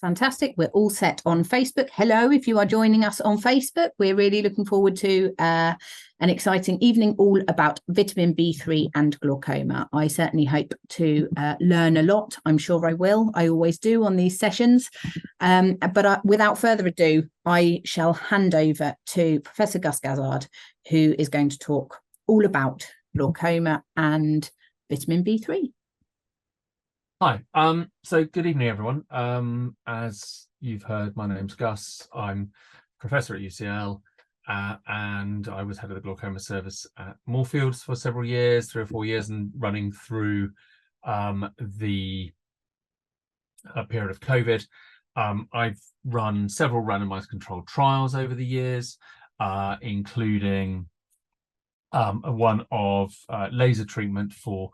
Fantastic. We're all set on Facebook. Hello, if you are joining us on Facebook, we're really looking forward to an exciting evening all about vitamin B3 and glaucoma. I certainly hope to learn a lot. I'm sure I will. I always do on these sessions. But without further ado, I shall hand over to Professor Gus Gazzard, who is going to talk all about glaucoma and vitamin B3. Hi, so good evening, everyone. As you've heard, my name's Gus. I'm professor at UCL, and I was head of the glaucoma service at Moorfields for several years, 3 or 4 years, and running through the period of COVID. I've run several randomized controlled trials over the years, including one of laser treatment for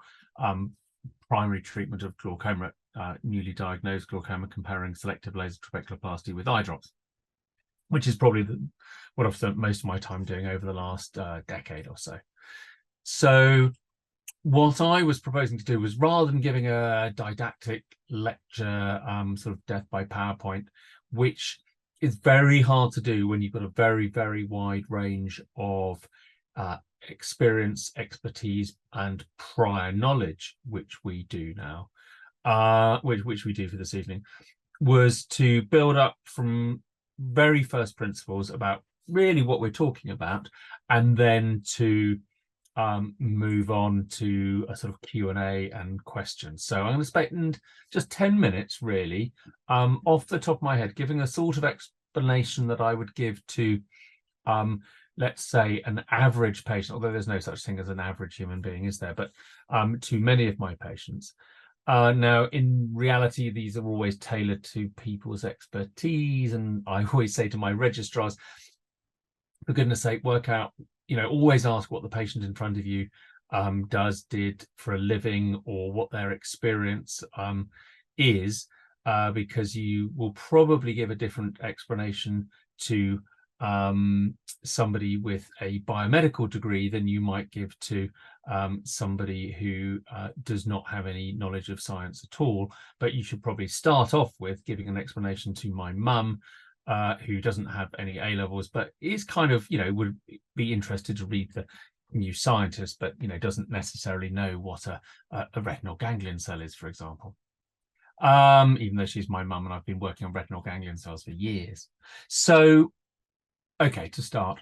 primary treatment of glaucoma, newly diagnosed glaucoma, comparing selective laser trabeculoplasty with eye drops, which is probably what I've spent most of my time doing over the last decade or so. So what I was proposing to do was, rather than giving a didactic lecture, sort of death by PowerPoint, which is very hard to do when you've got a very, very wide range of experience, expertise, and prior knowledge, which we do now, which we do for this evening, was to build up from very first principles about really what we're talking about, and then to move on to a sort of Q&A and questions. So I'm going to spend just 10 minutes really, off the top of my head, giving a sort of explanation that I would give to let's say an average patient, although there's no such thing as an average human being, is there? But to many of my patients. Now, in reality, these are always tailored to people's expertise. And I always say to my registrars, for goodness sake, work out, always ask what the patient in front of you did for a living, or what their experience is, because you will probably give a different explanation to somebody with a biomedical degree than you might give to somebody who does not have any knowledge of science at all. But you should probably start off with giving an explanation to my mum, who doesn't have any A-levels, but is kind of, would be interested to read the New Scientist, but, doesn't necessarily know what a retinal ganglion cell is, for example. Even though she's my mum and I've been working on retinal ganglion cells for years. So, okay, to start,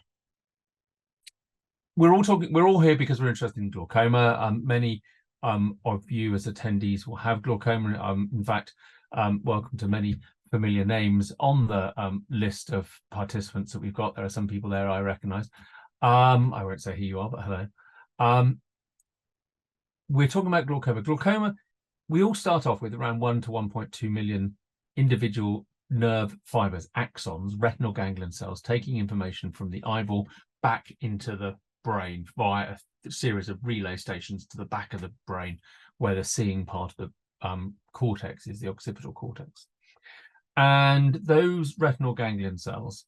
we're all here because we're interested in glaucoma. Many of you as attendees will have glaucoma. In fact, welcome to many familiar names on the list of participants that we've got. There are some people there I recognize. I won't say who you are, but hello. We're talking about glaucoma. Glaucoma, we all start off with around 1 to 1.2 million individual nerve fibers, axons, retinal ganglion cells, taking information from the eyeball back into the brain via a series of relay stations to the back of the brain, where the seeing part of the cortex is, the occipital cortex. And those retinal ganglion cells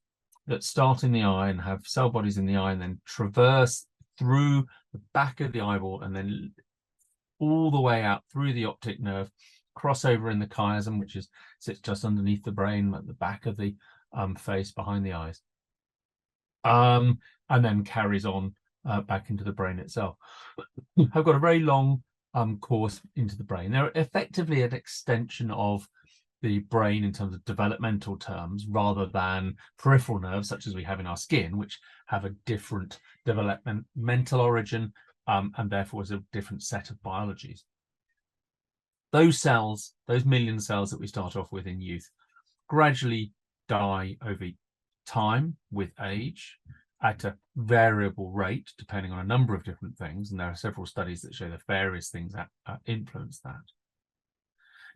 that start in the eye and have cell bodies in the eye and then traverse through the back of the eyeball and then all the way out through the optic nerve, crossover in the chiasm, which sits just underneath the brain at the back of the face behind the eyes, and then carries on back into the brain itself. I've got a very long course into the brain. They're effectively an extension of the brain in terms of developmental terms, rather than peripheral nerves such as we have in our skin, which have a different developmental origin, and therefore is a different set of biologies. Those cells, those million cells that we start off with in youth, gradually die over time with age at a variable rate, depending on a number of different things. And there are several studies that show that various things that influence that.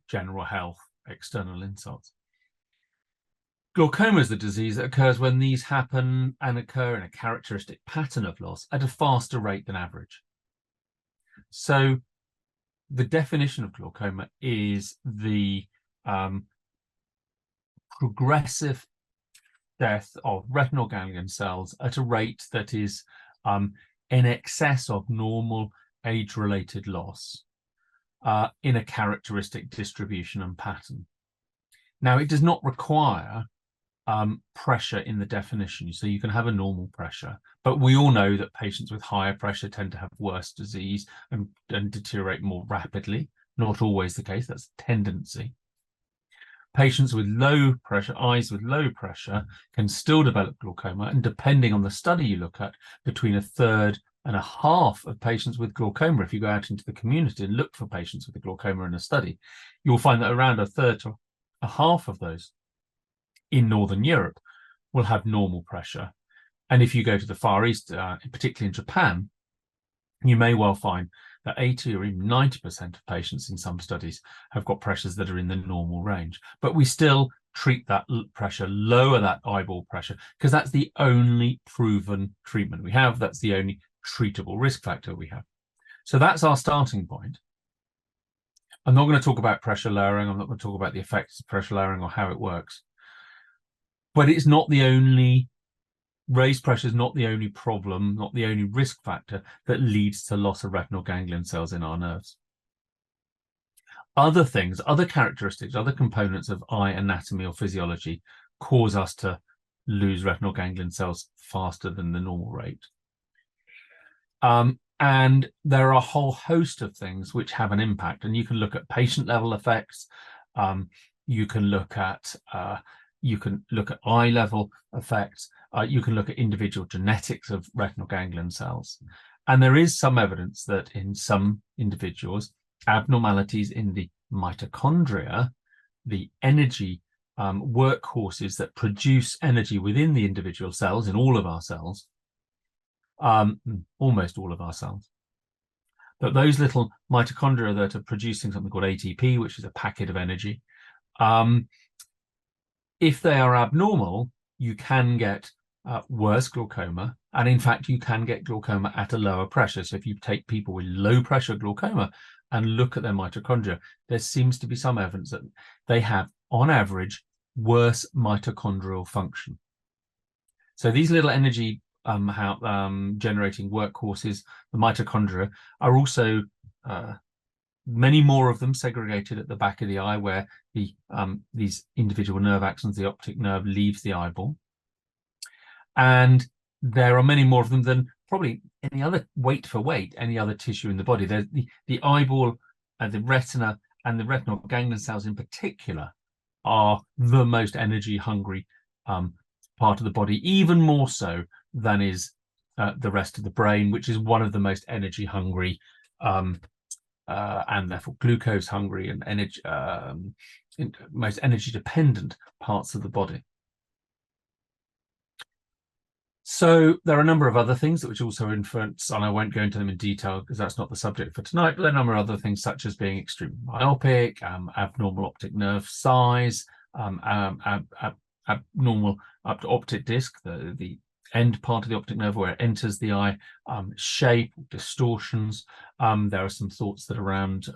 General health, external insults. Glaucoma is the disease that occurs when these happen and occur in a characteristic pattern of loss at a faster rate than average. So the definition of glaucoma is the progressive death of retinal ganglion cells at a rate that is in excess of normal age-related loss in a characteristic distribution and pattern. Now, it does not require pressure in the definition, so you can have a normal pressure, but we all know that patients with higher pressure tend to have worse disease and deteriorate more rapidly. Not always the case, that's a tendency. Patients with low pressure, eyes with low pressure, can still develop glaucoma, and depending on the study you look at, between a third and a half of patients with glaucoma, if you go out into the community and look for patients with glaucoma in a study, you'll find that around a third to a half of those in Northern Europe will have normal pressure. And if you go to the Far East, particularly in Japan, you may well find that 80 or even 90% of patients in some studies have got pressures that are in the normal range. But we still treat that pressure, lower that eyeball pressure, because that's the only proven treatment we have. That's the only treatable risk factor we have. So that's our starting point. I'm not going to talk about pressure lowering. I'm not going to talk about the effects of pressure lowering or how it works. But it's not the only, raised pressure is not the only problem, not the only risk factor that leads to loss of retinal ganglion cells in our nerves. Other things, other characteristics, other components of eye anatomy or physiology cause us to lose retinal ganglion cells faster than the normal rate. And there are a whole host of things which have an impact, and you can look at patient level effects. You can look at eye level effects. You can look at individual genetics of retinal ganglion cells. And there is some evidence that in some individuals, abnormalities in the mitochondria, the energy workhorses that produce energy within the individual cells, in all of our cells, almost all of our cells, but those little mitochondria that are producing something called ATP, which is a packet of energy, if they are abnormal, you can get worse glaucoma. And in fact, you can get glaucoma at a lower pressure. So if you take people with low pressure glaucoma and look at their mitochondria, there seems to be some evidence that they have, on average, worse mitochondrial function. So these little energy generating workhorses, the mitochondria, are also many more of them segregated at the back of the eye, where these individual nerve axons, the optic nerve, leaves the eyeball. And there are many more of them than probably any other, weight for weight, any other tissue in the body. There's the eyeball and the retina and the retinal ganglion cells in particular are the most energy hungry part of the body, even more so than is the rest of the brain, which is one of the most energy hungry and therefore glucose hungry and energy most energy dependent parts of the body. So there are a number of other things which also influence, and I won't go into them in detail because that's not the subject for tonight, but there are a number of other things such as being extremely myopic, abnormal optic nerve size, abnormal optic disc, the end part of the optic nerve where it enters the eye, shape, distortions. There are some thoughts that around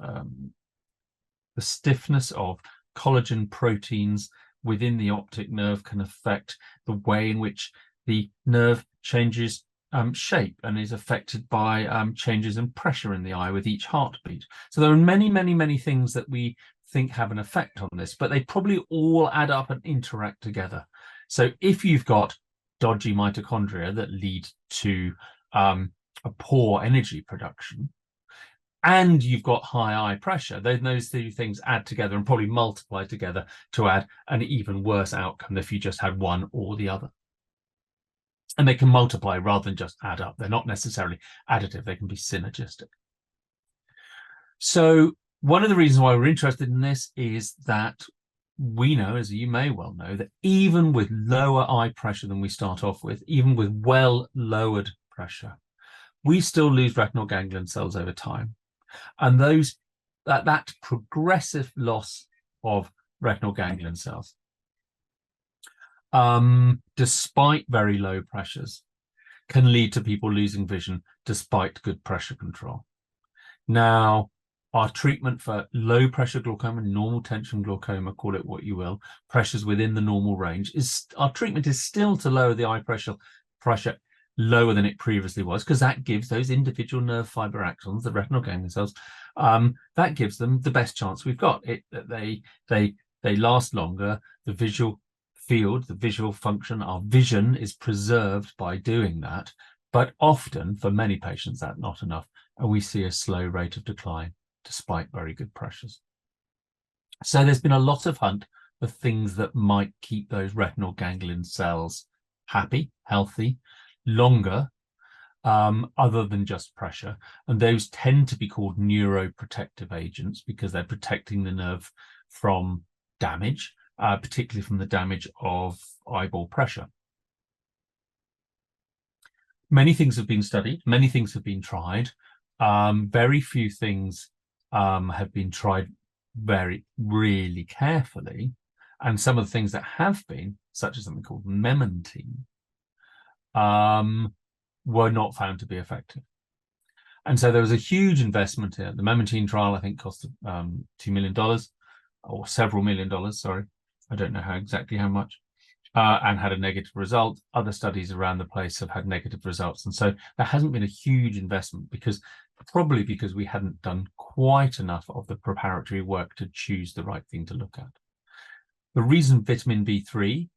the stiffness of collagen proteins within the optic nerve can affect the way in which the nerve changes shape and is affected by changes in pressure in the eye with each heartbeat. So there are many, many, many things that we think have an effect on this, but they probably all add up and interact together. So if you've got dodgy mitochondria that lead to a poor energy production, and you've got high eye pressure, then those two things add together and probably multiply together to add an even worse outcome if you just had one or the other. And they can multiply rather than just add up. They're not necessarily additive, they can be synergistic. So one of the reasons why we're interested in this is that we know, as you may well know, that even with lower eye pressure than we start off with, even with well lowered pressure, we still lose retinal ganglion cells over time. And that progressive loss of retinal ganglion cells, despite very low pressures, can lead to people losing vision despite good pressure control. Now, our treatment for low pressure glaucoma, normal tension glaucoma, call it what you will, pressures within the normal range, our treatment is still to lower the eye pressure lower than it previously was, because that gives those individual nerve fiber axons, the retinal ganglion cells, that gives them the best chance we've got. They they last longer, the visual field, the visual function, our vision is preserved by doing that. But often, for many patients, that's not enough, and we see a slow rate of decline despite very good pressures. So there's been a lot of hunt for things that might keep those retinal ganglion cells happy, healthy, longer, other than just pressure. And those tend to be called neuroprotective agents because they're protecting the nerve from damage, particularly from the damage of eyeball pressure. Many things have been studied, many things have been tried. Very few things have been tried really carefully. And some of the things that have been, such as something called memantine, were not found to be effective. And so there was a huge investment here. The memantine trial, I think, cost $2 million, or several $1 million, sorry. I don't know exactly how much, and had a negative result. Other studies around the place have had negative results. And so there hasn't been a huge investment probably because we hadn't done quite enough of the preparatory work to choose the right thing to look at. The reason vitamin B3,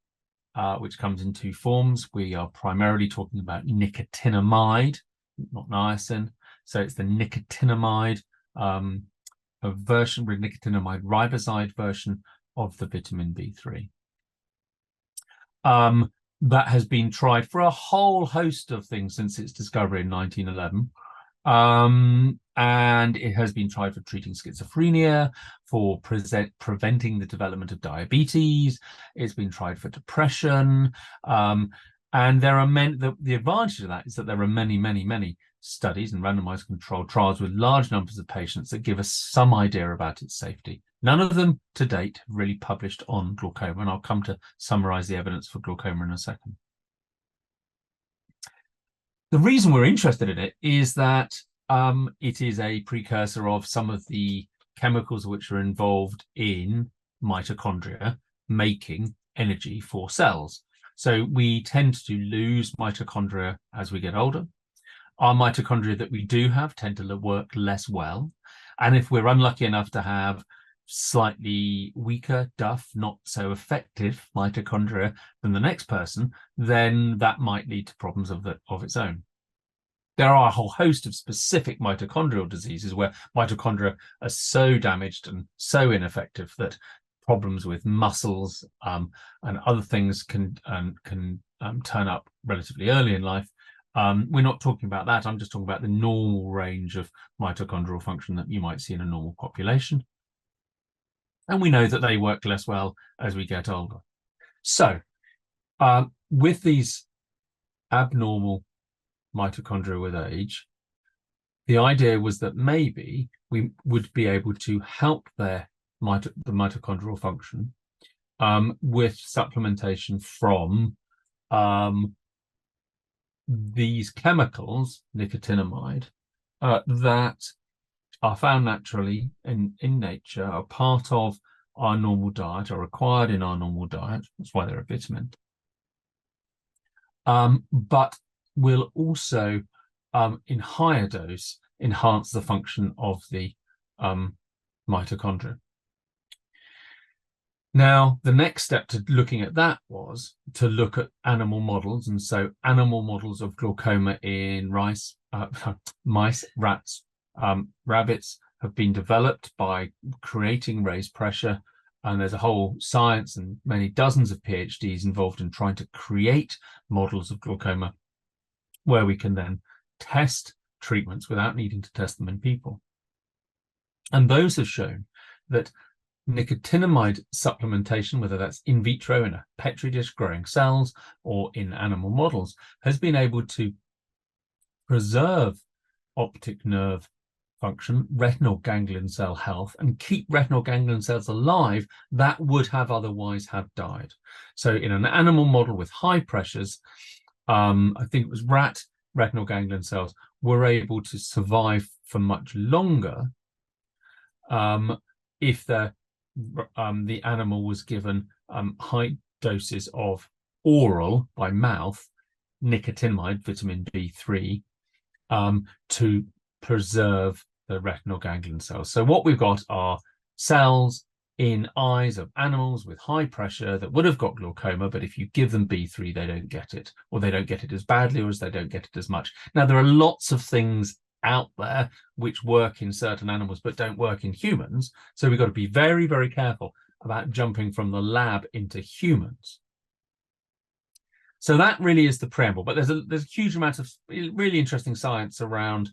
which comes in two forms, we are primarily talking about nicotinamide, not niacin. So it's the nicotinamide version, with nicotinamide riboside version of the vitamin B3. That has been tried for a whole host of things since its discovery in 1911. And it has been tried for treating schizophrenia, for preventing the development of diabetes. It's been tried for depression. And there are the advantage of that is that there are many studies and randomized controlled trials with large numbers of patients that give us some idea about its safety. None of them to date have really published on glaucoma, and I'll come to summarize the evidence for glaucoma in a second. The reason we're interested in it is that it is a precursor of some of the chemicals which are involved in mitochondria making energy for cells. So we tend to lose mitochondria as we get older. Our mitochondria that we do have tend to work less well. And if we're unlucky enough to have slightly weaker, duff, not so effective mitochondria than the next person, then that might lead to problems of its own. There are a whole host of specific mitochondrial diseases where mitochondria are so damaged and so ineffective that problems with muscles and other things can turn up relatively early in life. We're not talking about that. I'm just talking about the normal range of mitochondrial function that you might see in a normal population. And we know that they work less well as we get older. So with these abnormal mitochondria with age, the idea was that maybe we would be able to help the mitochondrial function with supplementation from these chemicals, nicotinamide, that are found naturally in nature, are part of our normal diet, are required in our normal diet. That's why they're a vitamin. But will also, in higher dose, enhance the function of the mitochondria. Now, the next step to looking at that was to look at animal models. And so animal models of glaucoma in mice, rats, rabbits have been developed by creating raised pressure. And there's a whole science and many dozens of PhDs involved in trying to create models of glaucoma where we can then test treatments without needing to test them in people. And those have shown that nicotinamide supplementation, whether that's in vitro in a petri dish growing cells or in animal models, has been able to preserve optic nerve function, retinal ganglion cell health, and keep retinal ganglion cells alive that would have otherwise have died. So in an animal model with high pressures, I think it was rat retinal ganglion cells were able to survive for much longer if the animal was given high doses of oral, by mouth, nicotinamide, vitamin B3, to preserve the retinal ganglion cells. So what we've got are cells in eyes of animals with high pressure that would have got glaucoma, but if you give them B3, they don't get it, or they don't get it as badly, or as they don't get it as much. Now, there are lots of things out there which work in certain animals but don't work in humans, so we've got to be very, very careful about jumping from the lab into humans. So that really is the preamble, but there's a huge amount of really interesting science around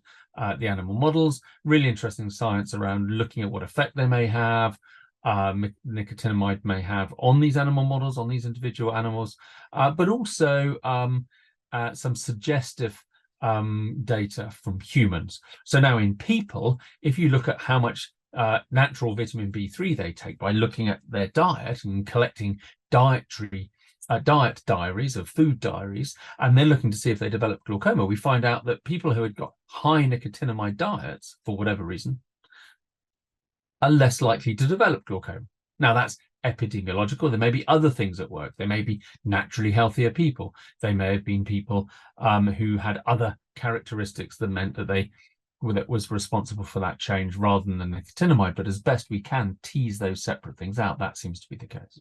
the animal models, really interesting science around looking at what effect they may have, nicotinamide may have on these animal models, on these individual animals, but also some suggestive data from humans. So now in people, if you look at how much natural vitamin B3 they take by looking at their diet and collecting diet diaries of food diaries, and then looking to see if they develop glaucoma, we find out that people who had got high nicotinamide diets, for whatever reason, are less likely to develop glaucoma. Now, that's epidemiological. There may be other things at work. They may be naturally healthier people. They may have been people who had other characteristics that meant that that was responsible for that change rather than the nicotinamide. But as best we can tease those separate things out, that seems to be the case.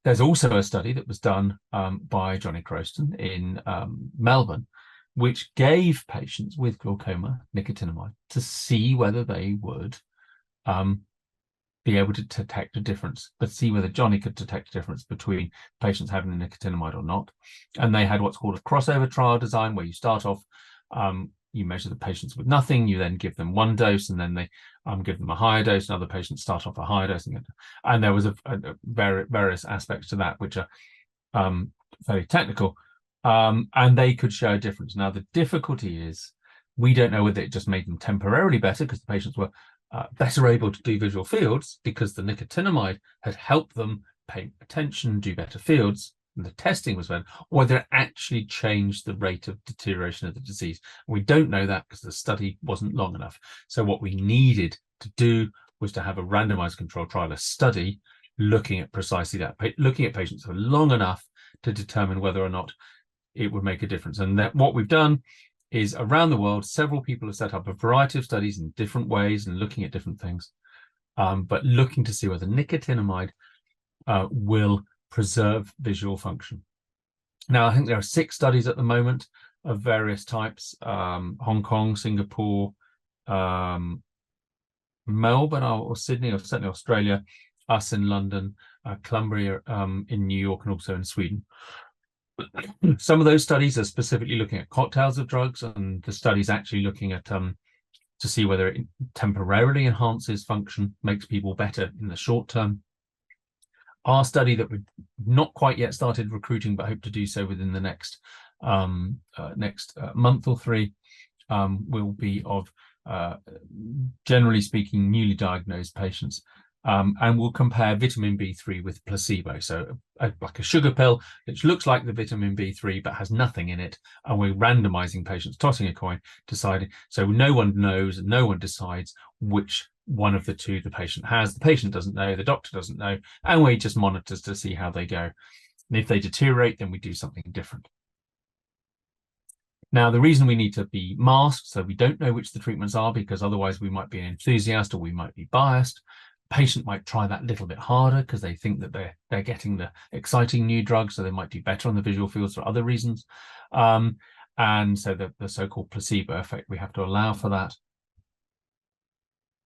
There's also a study that was done by Johnny Croston in Melbourne, which gave patients with glaucoma nicotinamide to see whether they would be able to detect a difference, but see whether Johnny could detect a difference between patients having a nicotinamide or not. And they had what's called a crossover trial design, where you start off, you measure the patients with nothing, you then give them one dose, and then they give them a higher dose, and other patients start off a higher dose. And there was various aspects to that which are very technical, and they could show a difference. Now, the difficulty is we don't know whether it just made them temporarily better because the patients were better able to do visual fields because the nicotinamide had helped them pay attention, do better fields, and the testing was better, or whether it actually changed the rate of deterioration of the disease. We don't know that because the study wasn't long enough. So what we needed to do was to have a randomized controlled trial, a study looking at precisely that, looking at patients for long enough to determine whether or not it would make a difference. And that what we've done is around the world, several people have set up a variety of studies in different ways and looking at different things, but looking to see whether nicotinamide will preserve visual function. Now, I think there are 6 studies at the moment of various types, Hong Kong, Singapore, Melbourne or Sydney, or certainly Australia, us in London, Columbia in New York, and also in Sweden. Some of those studies are specifically looking at cocktails of drugs, and the studies actually looking at to see whether it temporarily enhances function, makes people better in the short term. Our study that we've not quite yet started recruiting, but hope to do so within the next month or 3, will be of, generally speaking, newly diagnosed patients. And we'll compare vitamin B3 with placebo. So like a sugar pill, which looks like the vitamin B3 but has nothing in it. And we're randomizing patients, tossing a coin, deciding. So no one knows and no one decides which one of the two the patient has. The patient doesn't know, the doctor doesn't know, and we just monitor to see how they go. And if they deteriorate, then we do something different. Now, the reason we need to be masked, so we don't know which the treatments are, because otherwise we might be an enthusiast or we might be biased. Patient might try that little bit harder because they think that they're getting the exciting new drug, so they might do better on the visual fields for other reasons. And so the so-called placebo effect, we have to allow for that.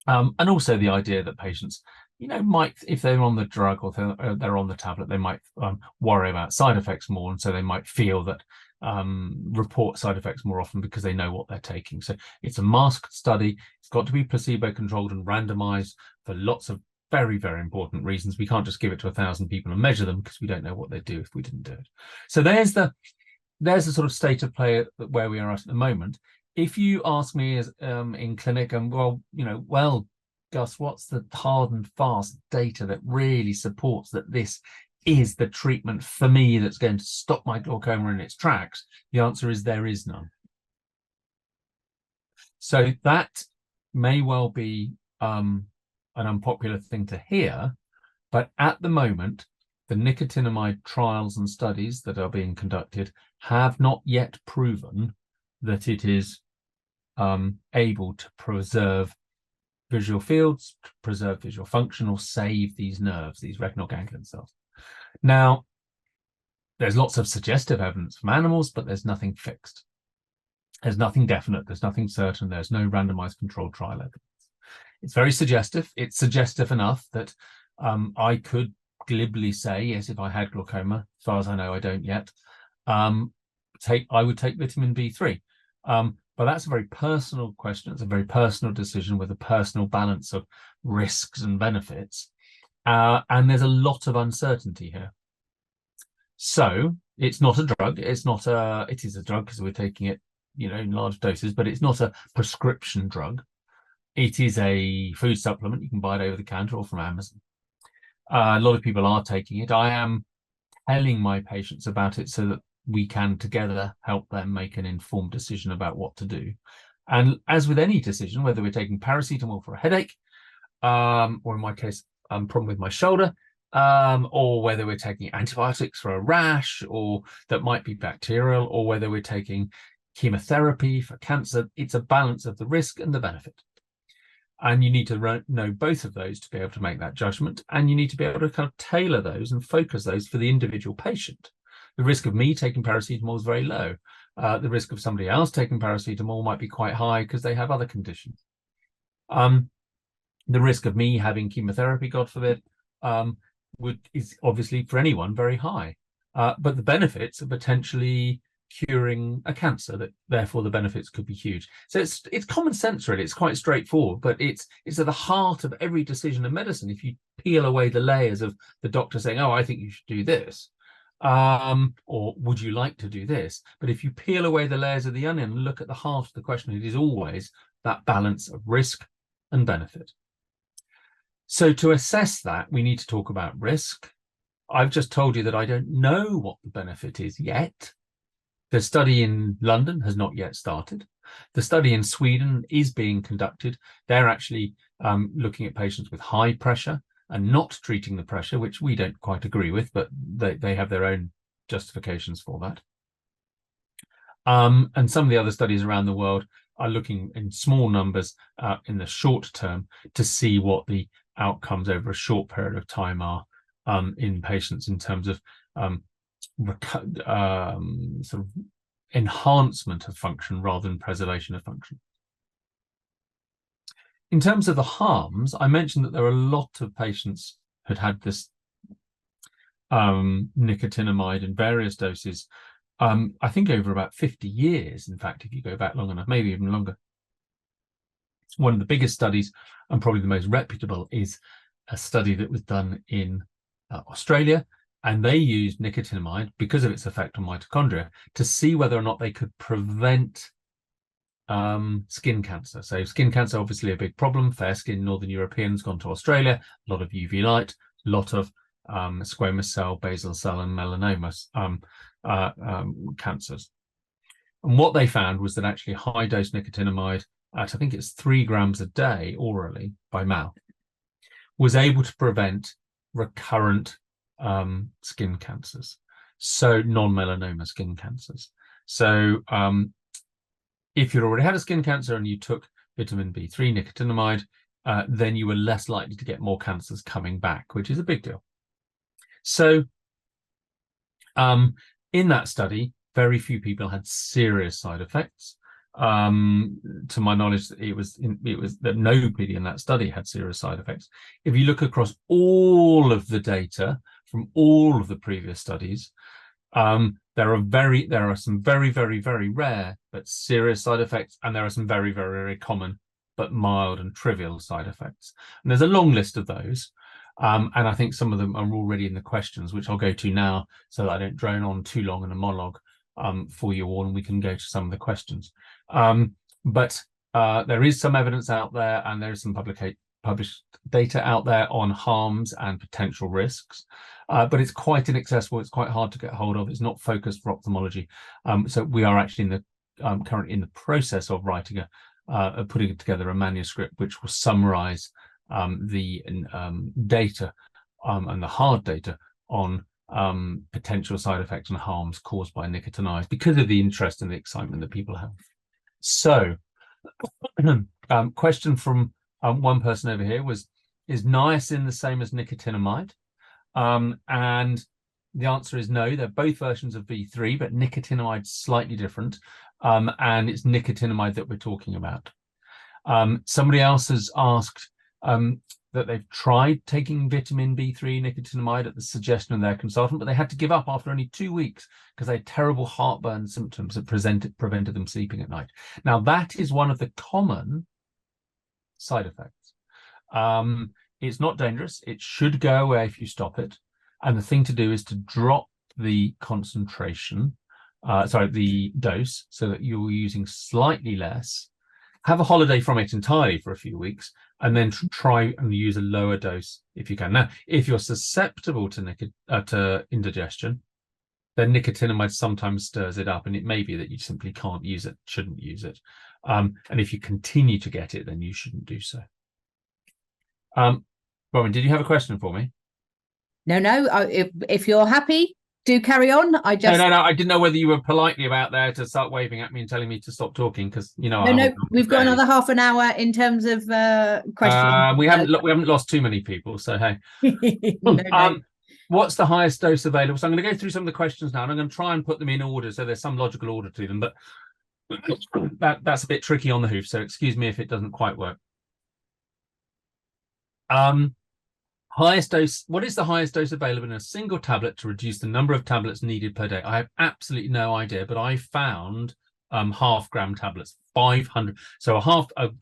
And also the idea that patients, might, if they're on the drug or they're on the tablet, they might worry about side effects more, and so they might feel that report side effects more often because they know what they're taking. So it's a masked study. It's got to be placebo controlled and randomized for lots of very, very important reasons. We can't just give it to 1,000 people and measure them because we don't know what they'd do if we didn't do it. So there's the sort of state of play where we are at the moment. If you ask me as in clinic, and well, Gus, what's the hard and fast data that really supports that this is the treatment for me that's going to stop my glaucoma in its tracks? The answer is there is none. So that may well be an unpopular thing to hear, but at the moment, the nicotinamide trials and studies that are being conducted have not yet proven that it is able to preserve visual fields, preserve visual function, or save these nerves, these retinal ganglion cells. Now, there's lots of suggestive evidence from animals, but there's nothing fixed. There's nothing definite. There's nothing certain. There's no randomized controlled trial evidence. It's very suggestive. It's suggestive enough that I could glibly say, yes, if I had glaucoma, as far as I know, I don't yet, I would take vitamin B3. But that's a very personal question. It's a very personal decision with a personal balance of risks and benefits. And there's a lot of uncertainty here. So it's not a drug. It is a drug because we're taking it, in large doses, but it's not a prescription drug. It is a food supplement. You can buy it over the counter or from Amazon. A lot of people are taking it. I am telling my patients about it so that we can together help them make an informed decision about what to do. And as with any decision, whether we're taking paracetamol for a headache, or in my case, problem with my shoulder, or whether we're taking antibiotics for a rash, or that might be bacterial, or whether we're taking chemotherapy for cancer, it's a balance of the risk and the benefit. And you need to know both of those to be able to make that judgment. And you need to be able to kind of tailor those and focus those for the individual patient. The risk of me taking paracetamol is very low. The risk of somebody else taking paracetamol might be quite high because they have other conditions. The risk of me having chemotherapy, God forbid, is obviously for anyone very high. But the benefits are potentially curing a cancer, that therefore the benefits could be huge. So it's common sense, really. It's quite straightforward, but it's at the heart of every decision in medicine. If you peel away the layers of the doctor saying, oh, I think you should do this, or would you like to do this? But if you peel away the layers of the onion and look at the heart of the question, it is always that balance of risk and benefit. So to assess that, we need to talk about risk. I've just told you that I don't know what the benefit is yet. The study in London has not yet started. The study in Sweden is being conducted. They're actually looking at patients with high pressure and not treating the pressure, which we don't quite agree with, but they have their own justifications for that. And some of the other studies around the world are looking in small numbers in the short term to see what the outcomes over a short period of time are in patients in terms of sort of enhancement of function rather than preservation of function. In terms of the harms, I mentioned that there are a lot of patients who had this nicotinamide in various doses, I think over about 50 years, in fact, if you go back long enough, maybe even longer. One of the biggest studies, and probably the most reputable, is a study that was done in Australia, and they used nicotinamide because of its effect on mitochondria to see whether or not they could prevent skin cancer. So skin cancer, obviously a big problem. Fair skin Northern Europeans gone to Australia, a lot of UV light, a lot of squamous cell, basal cell, and melanoma cancers. And what they found was that actually high dose nicotinamide at, I think it's 3 grams a day orally by mouth, was able to prevent recurrent skin cancers, so non-melanoma skin cancers. So if you'd already had a skin cancer and you took vitamin B3 nicotinamide, then you were less likely to get more cancers coming back, which is a big deal. So in that study, very few people had serious side effects. To my knowledge, it was that nobody in that study had serious side effects. If you look across all of the data from all of the previous studies, there are some very, very, very rare but serious side effects, and there are some very, very, very common but mild and trivial side effects. And there's a long list of those, and I think some of them are already in the questions, which I'll go to now so that I don't drone on too long in a monologue for you all, and we can go to some of the questions. But there is some evidence out there, and there is some published data out there on harms and potential risks, but it's quite inaccessible. It's quite hard to get hold of. It's not focused for ophthalmology. So we are actually currently in the process of writing putting together a manuscript which will summarize the data and the hard data on potential side effects and harms caused by nicotinides because of the interest and the excitement that people have. So, question from one person over here is niacin the same as nicotinamide? And the answer is no. They're both versions of V3, but nicotinamide's slightly different. And it's nicotinamide that we're talking about. Somebody else has asked that they've tried taking vitamin B3 nicotinamide at the suggestion of their consultant, but they had to give up after only 2 weeks because they had terrible heartburn symptoms that prevented them sleeping at night. Now, that is one of the common side effects. It's not dangerous. It should go away if you stop it. And the thing to do is to drop the concentration, the dose, so that you're using slightly less. Have a holiday from it entirely for a few weeks, and then try and use a lower dose if you can. Now, if you're susceptible to indigestion, then nicotinamide sometimes stirs it up, and it may be that you simply can't use it, shouldn't use it. And if you continue to get it, then you shouldn't do so. Robin, did you have a question for me? No. If you're happy, do carry on. No. I didn't know whether you were politely about there to start waving at me and telling me to stop talking, because No. We've got another half an hour in terms of questions. We haven't lost too many people, so hey. No. What's the highest dose available? So I'm going to go through some of the questions now, and I'm going to try and put them in order, so there's some logical order to them. But that's a bit tricky on the hoof, so excuse me if it doesn't quite work. Highest dose. What is the highest dose available in a single tablet to reduce the number of tablets needed per day? I have absolutely no idea, but I found half-gram tablets, 500. So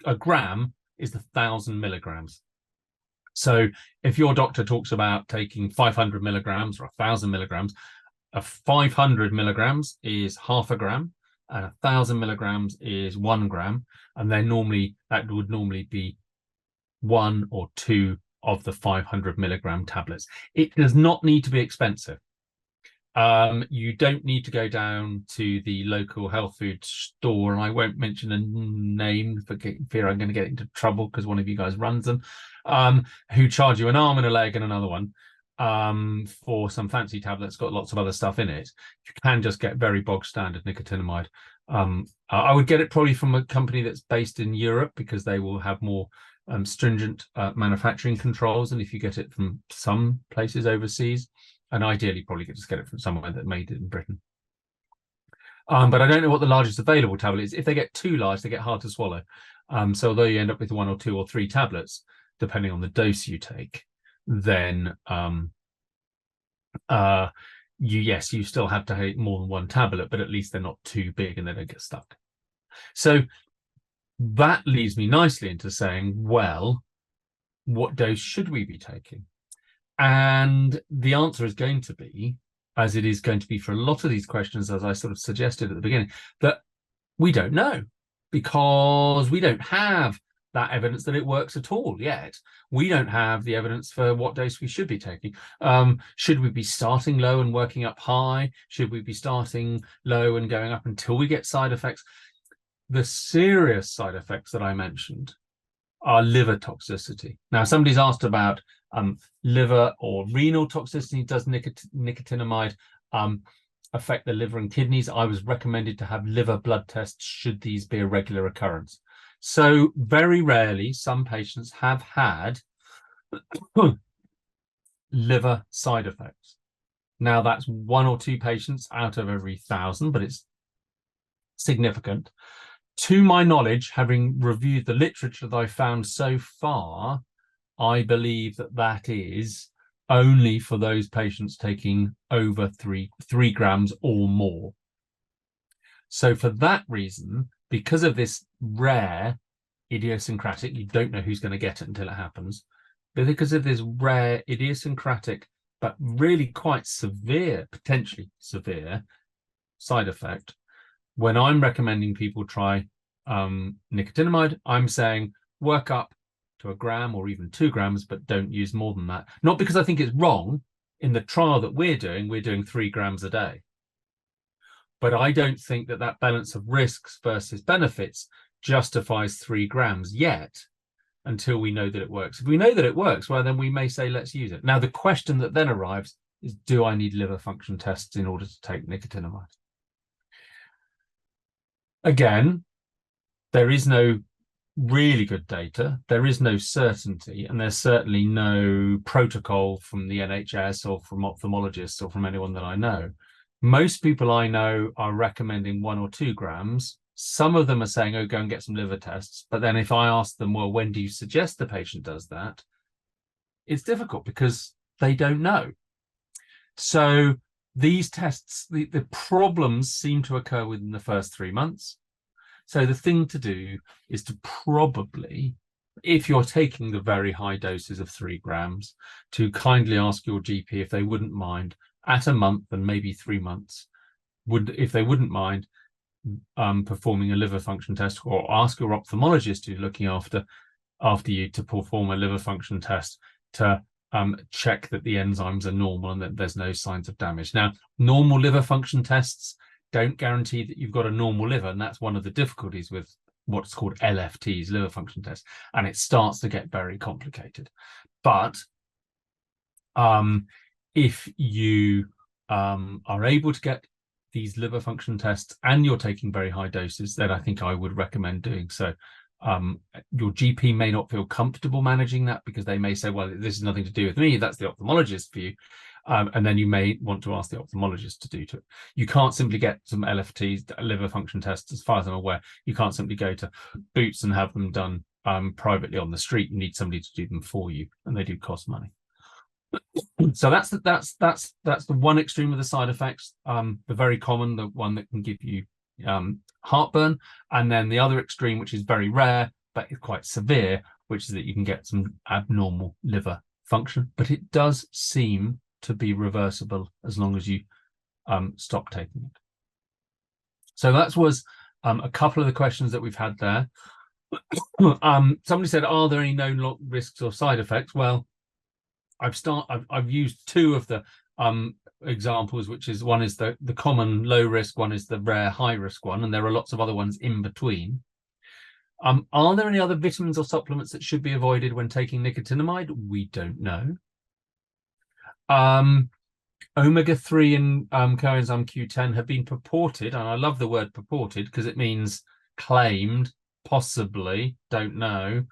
a gram is 1,000 milligrams. So if your doctor talks about taking 500 milligrams or 1,000 milligrams, 500 milligrams is half a gram, and 1,000 milligrams is 1 gram, and then that would normally be 1 or 2 of the 500 milligram tablets. It does not need to be expensive. You don't need to go down to the local health food store, and I won't mention a name for fear I'm going to get into trouble because one of you guys runs them, who charge you an arm and a leg and another one for some fancy tablets, got lots of other stuff in it. You can just get very bog standard nicotinamide. I would get it probably from a company that's based in Europe, because they will have more stringent manufacturing controls than if you get it from some places overseas, and ideally probably just get it from somewhere that made it in Britain. But I don't know what the largest available tablet is. If they get too large, they get hard to swallow. So although you end up with 1 or 2 or 3 tablets, depending on the dose you take, then you still have to take more than 1 tablet, but at least they're not too big and they don't get stuck. So that leads me nicely into saying, well, what dose should we be taking? And the answer is going to be, as it is going to be for a lot of these questions, as I sort of suggested at the beginning, that we don't know, because we don't have that evidence that it works at all yet. We don't have the evidence for what dose we should be taking. Should we be starting low and working up high? Should we be starting low and going up until we get side effects? The serious side effects that I mentioned are liver toxicity. Now, somebody's asked about liver or renal toxicity. Does nicotinamide affect the liver and kidneys? I was recommended to have liver blood tests should these be a regular occurrence. So very rarely, some patients have had liver side effects. Now, that's 1 or 2 patients out of every 1,000, but it's significant. To my knowledge, having reviewed the literature that I found so far, I believe that is only for those patients taking over 3 grams or more. So for that reason, because of this rare idiosyncratic, you don't know who's going to get it until it happens, but because of this rare idiosyncratic but really quite severe, potentially severe side effect, when I'm recommending people try nicotinamide, I'm saying work up to 1 gram or even 2 grams, but don't use more than that. Not because I think it's wrong. In the trial that we're doing 3 grams a day. But I don't think that balance of risks versus benefits justifies 3 grams yet, until we know that it works. If we know that it works, well, then we may say, let's use it. Now, the question that then arrives is, do I need liver function tests in order to take nicotinamide? Again, there is no really good data. There is no certainty, and there's certainly no protocol from the NHS or from ophthalmologists or from anyone that I know. Most people I know are recommending 1 or 2 grams. Some of them are saying, oh, go and get some liver tests. But then if I ask them, well, when do you suggest the patient does that? It's difficult because they don't know. So these tests, the problems seem to occur within the first 3 months. So the thing to do is to probably, if you're taking the very high doses of 3 grams, to kindly ask your GP if they wouldn't mind at a month and maybe 3 months, if they wouldn't mind performing a liver function test, or ask your ophthalmologist who's looking after you to perform a liver function test to check that the enzymes are normal and that there's no signs of damage. Now, normal liver function tests don't guarantee that you've got a normal liver, and that's one of the difficulties with what's called LFTs, liver function tests, and it starts to get very complicated. But if you are able to get these liver function tests and you're taking very high doses, then I think I would recommend doing so. Your GP may not feel comfortable managing that because they may say, well, this is nothing to do with me, that's the ophthalmologist view. And then you may want to ask the ophthalmologist to do it. You can't simply get some LFTs, liver function tests, as far as I'm aware. You can't simply go to Boots and have them done privately on the street. You need somebody to do them for you, and they do cost money. So that's the one extreme of the side effects. The very common, the one that can give you heartburn, and then the other extreme, which is very rare but quite severe, which is that you can get some abnormal liver function. But it does seem to be reversible as long as you stop taking it. So that was a couple of the questions that we've had there. Somebody said, are there any known risks or side effects? Well, I've used 2 of the examples, which is one is the common low risk, one is the rare high risk one, and there are lots of other ones in between. Are there any other vitamins or supplements that should be avoided when taking nicotinamide? We don't know. Omega-3 and coenzyme Q10 have been purported, and I love the word purported because it means claimed, possibly, don't know,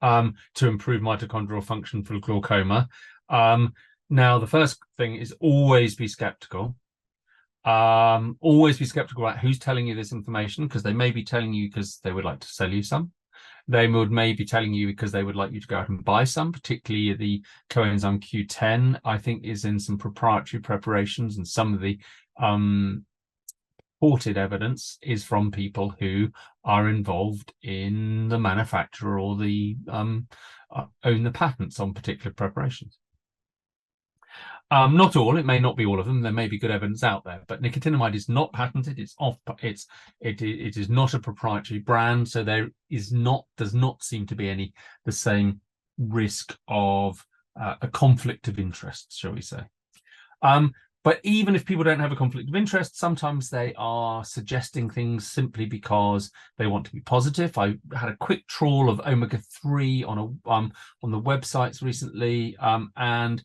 to improve mitochondrial function for glaucoma. Now, the first thing is always be skeptical. Always be skeptical about who's telling you this information, because they may be telling you because they would like to sell you some. They may be telling you because they would like you to go out and buy some, particularly the coenzyme Q10, I think, is in some proprietary preparations, and some of the reported evidence is from people who are involved in the manufacture or the own the patents on particular preparations. Not all, it may not be all of them. There may be good evidence out there, but nicotinamide is not patented. It is not a proprietary brand, so there does not seem to be the same risk of a conflict of interest, shall we say. But even if people don't have a conflict of interest, sometimes they are suggesting things simply because they want to be positive. I had a quick trawl of omega-3 on the websites recently, and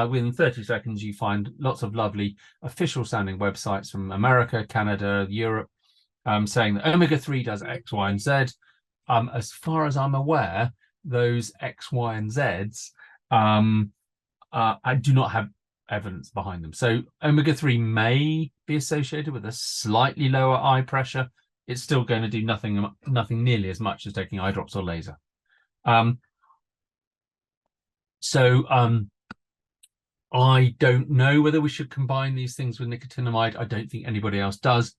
within 30 seconds, you find lots of lovely official sounding websites from America, Canada, Europe, saying that omega-3 does X, Y, and Z. As far as I'm aware, those X, Y, and Zs, I do not have evidence behind them. So omega-3 may be associated with a slightly lower eye pressure. It's still going to do nothing nearly as much as taking eye drops or laser. I don't know whether we should combine these things with nicotinamide. I don't think anybody else does.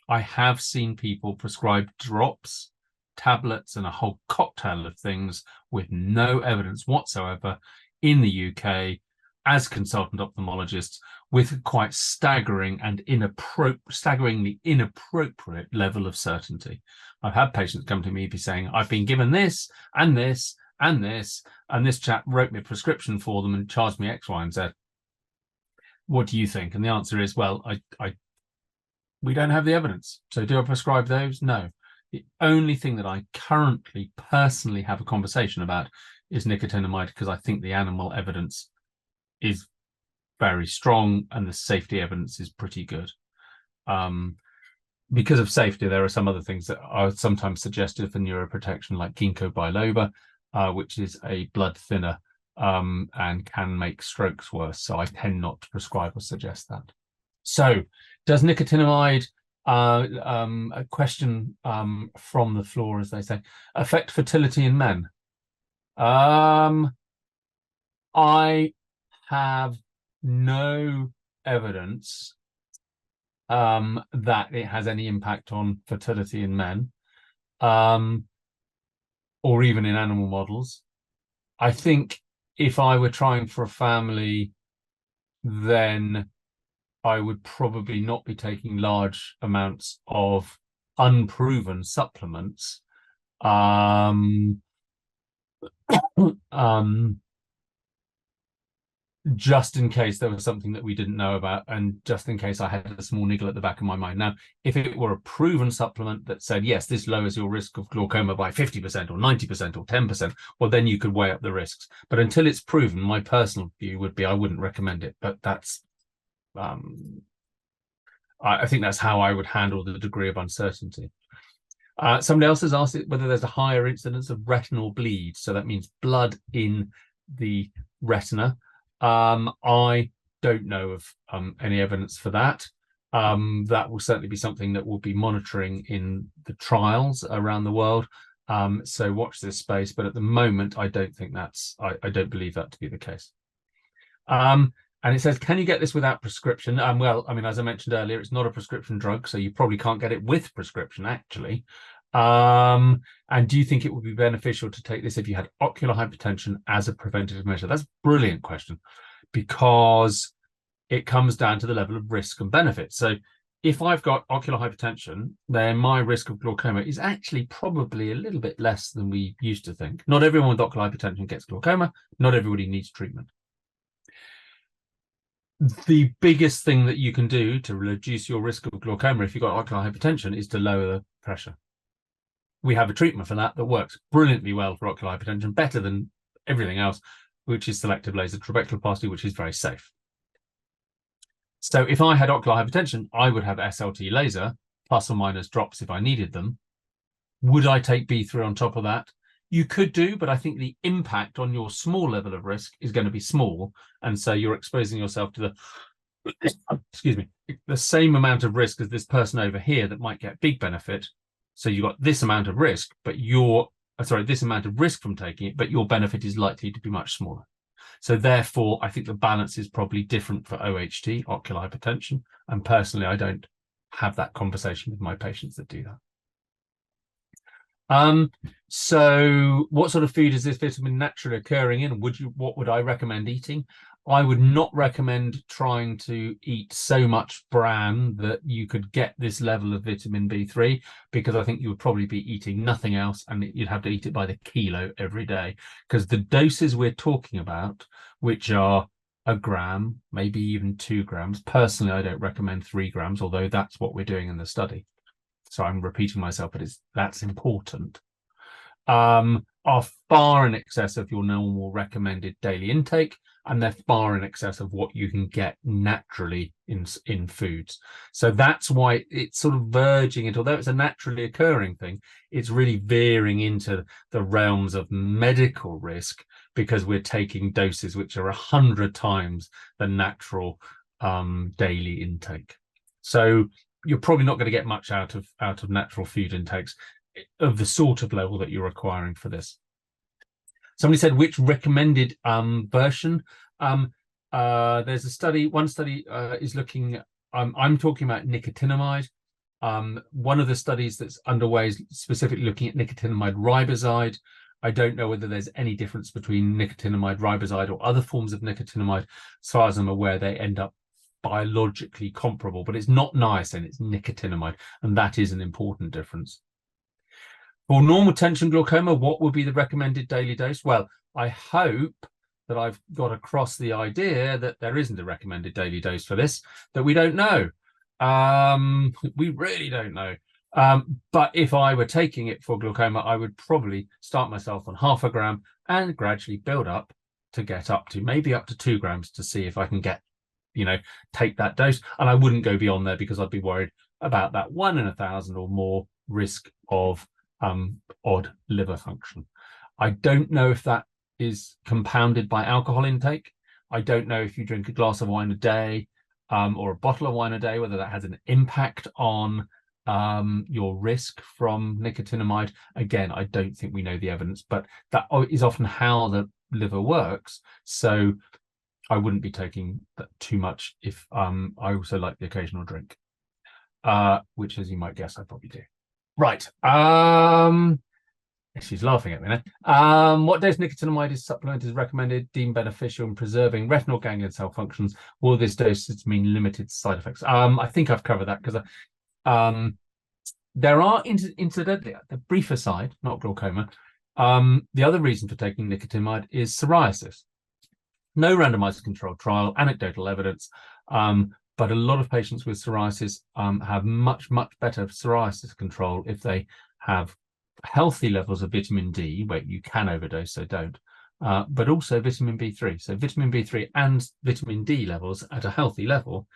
I have seen people prescribe drops, tablets, and a whole cocktail of things with no evidence whatsoever in the UK as consultant ophthalmologists, with quite staggering and staggeringly inappropriate level of certainty. I've had patients come to me be saying, I've been given this and this and this, and this chap wrote me a prescription for them and charged me X, Y, and Z. What do you think? And the answer is, well, we don't have the evidence. So do I prescribe those? No. The only thing that I currently personally have a conversation about is nicotinamide, because I think the animal evidence is very strong and the safety evidence is pretty good. because of safety, there are some other things that are sometimes suggested for neuroprotection, like ginkgo biloba, which is a blood thinner and can make strokes worse. So I tend not to prescribe or suggest that. So does nicotinamide, a question from the floor, as they say, affect fertility in men? I have no evidence that it has any impact on fertility in men, or even in animal models. I think if I were trying for a family, then I would probably not be taking large amounts of unproven supplements. Just in case there was something that we didn't know about, and just in case I had a small niggle at the back of my mind. Now, if it were a proven supplement that said, yes, this lowers your risk of glaucoma by 50% or 90% or 10%, well, then you could weigh up the risks. But until it's proven, my personal view would be I wouldn't recommend it. But that's, I think that's how I would handle the degree of uncertainty. Somebody else has asked whether there's a higher incidence of retinal bleed. So that means blood in the retina. I don't know of any evidence for that. That will certainly be something that we'll be monitoring in the trials around the world. So watch this space. But at the moment, I don't think I don't believe that to be the case. And it says, can you get this without prescription? Well, I mean, as I mentioned earlier, it's not a prescription drug, so you probably can't get it with prescription, actually. And do you think it would be beneficial to take this if you had ocular hypertension as a preventative measure? That's a brilliant question, because it comes down to the level of risk and benefit. So if I've got ocular hypertension, then my risk of glaucoma is actually probably a little bit less than we used to think. Not everyone with ocular hypertension gets glaucoma. Not everybody needs treatment. The biggest thing that you can do to reduce your risk of glaucoma if you've got ocular hypertension is to lower the pressure. We have a treatment for that works brilliantly well for ocular hypertension, better than everything else, which is selective laser trabeculoplasty, which is very safe. So if I had ocular hypertension, I would have SLT laser, plus or minus drops if I needed them. Would I take B3 on top of that? You could do, but I think the impact on your small level of risk is going to be small. And so you're exposing yourself to excuse me, the same amount of risk as this person over here that might get big benefit. So you've got this amount of risk, but this amount of risk from taking it, but your benefit is likely to be much smaller. So therefore, I think the balance is probably different for OHT, ocular hypertension. And personally, I don't have that conversation with my patients that do that. So what sort of food is this vitamin naturally occurring in? What would I recommend eating? I would not recommend trying to eat so much bran that you could get this level of vitamin B3, because I think you would probably be eating nothing else, and you'd have to eat it by the kilo every day, because the doses we're talking about, which are a gram, maybe even 2 grams. Personally, I don't recommend 3 grams, although that's what we're doing in the study. So I'm repeating myself, but that's important. Are far in excess of your normal recommended daily intake, and they're far in excess of what you can get naturally in foods. So that's why it's sort of verging into, although it's a naturally occurring thing, it's really veering into the realms of medical risk, because we're taking doses which are 100 times the natural daily intake. So you're probably not going to get much out of natural food intakes of the sort of level that you're requiring for this. Somebody said, which recommended version? There's a study, one study is looking, I'm talking about nicotinamide. One of the studies that's underway is specifically looking at nicotinamide riboside. I don't know whether there's any difference between nicotinamide riboside or other forms of nicotinamide. As far as I'm aware, they end up biologically comparable, but it's not niacin, it's nicotinamide, and that is an important difference. For normal tension glaucoma, what would be the recommended daily dose? Well, I hope that I've got across the idea that there isn't a recommended daily dose for this, that we don't know. We really don't know. But if I were taking it for glaucoma, I would probably start myself on 0.5 gram and gradually build up to get up to maybe up to 2 grams to see if I can get, take that dose. And I wouldn't go beyond there, because I'd be worried about that 1 in 1,000 or more risk of odd liver function. I don't know if that is compounded by alcohol intake. I don't know if you drink a glass of wine a day or a bottle of wine a day, whether that has an impact on your risk from nicotinamide. Again, I don't think we know the evidence, but that is often how the liver works. So I wouldn't be taking that too much if I also like the occasional drink, which, as you might guess, I probably do. Right. She's laughing at me now. What dose nicotinamide is supplement is recommended, deemed beneficial in preserving retinal ganglion cell functions? Will this dosage mean limited side effects? I think I've covered that because there are, incidentally, the brief aside, not glaucoma, the other reason for taking nicotinamide is psoriasis. No randomized controlled trial, anecdotal evidence, but a lot of patients with psoriasis have much, much better psoriasis control if they have healthy levels of vitamin D, where you can overdose, so don't, but also vitamin B3. So vitamin B3 and vitamin D levels at a healthy level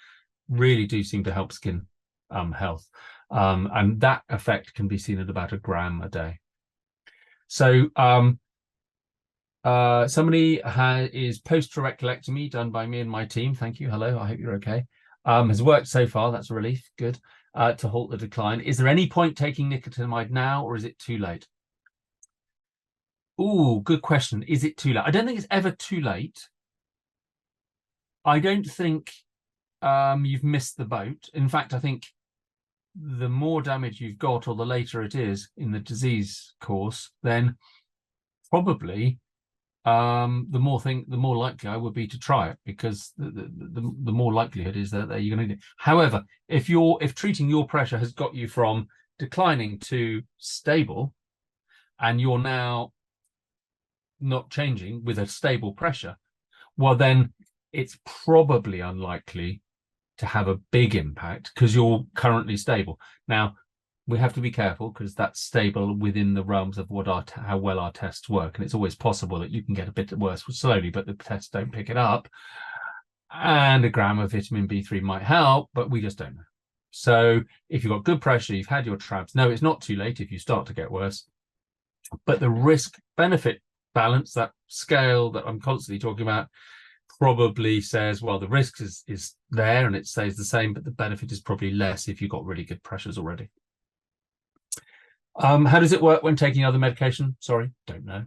really do seem to help skin health. And that effect can be seen at about 1 gram a day. So somebody is post-trabeculectomy done by me and my team. Thank you. Hello, I hope you're okay. Has worked so far. That's a relief. Good. To halt the decline. Is there any point taking nicotinamide now, or is it too late? Oh, good question. Is it too late? I don't think it's ever too late. I don't think you've missed the boat. In fact, I think the more damage you've got, or the later it is in the disease course, then probably the more likely I would be to try it, because the more likelihood is that you're going to do. However, if treating your pressure has got you from declining to stable, and you're now not changing with a stable pressure, well, then it's probably unlikely to have a big impact because you're currently stable. Now, we have to be careful because that's stable within the realms of what how well our tests work. And it's always possible that you can get a bit worse slowly, but the tests don't pick it up. And 1 gram of vitamin B3 might help, but we just don't know. So if you've got good pressure, you've had your trabs, no, it's not too late if you start to get worse. But the risk-benefit balance, that scale that I'm constantly talking about, probably says, well, the risk is there and it stays the same, but the benefit is probably less if you've got really good pressures already. How does it work when taking other medication? Sorry, don't know.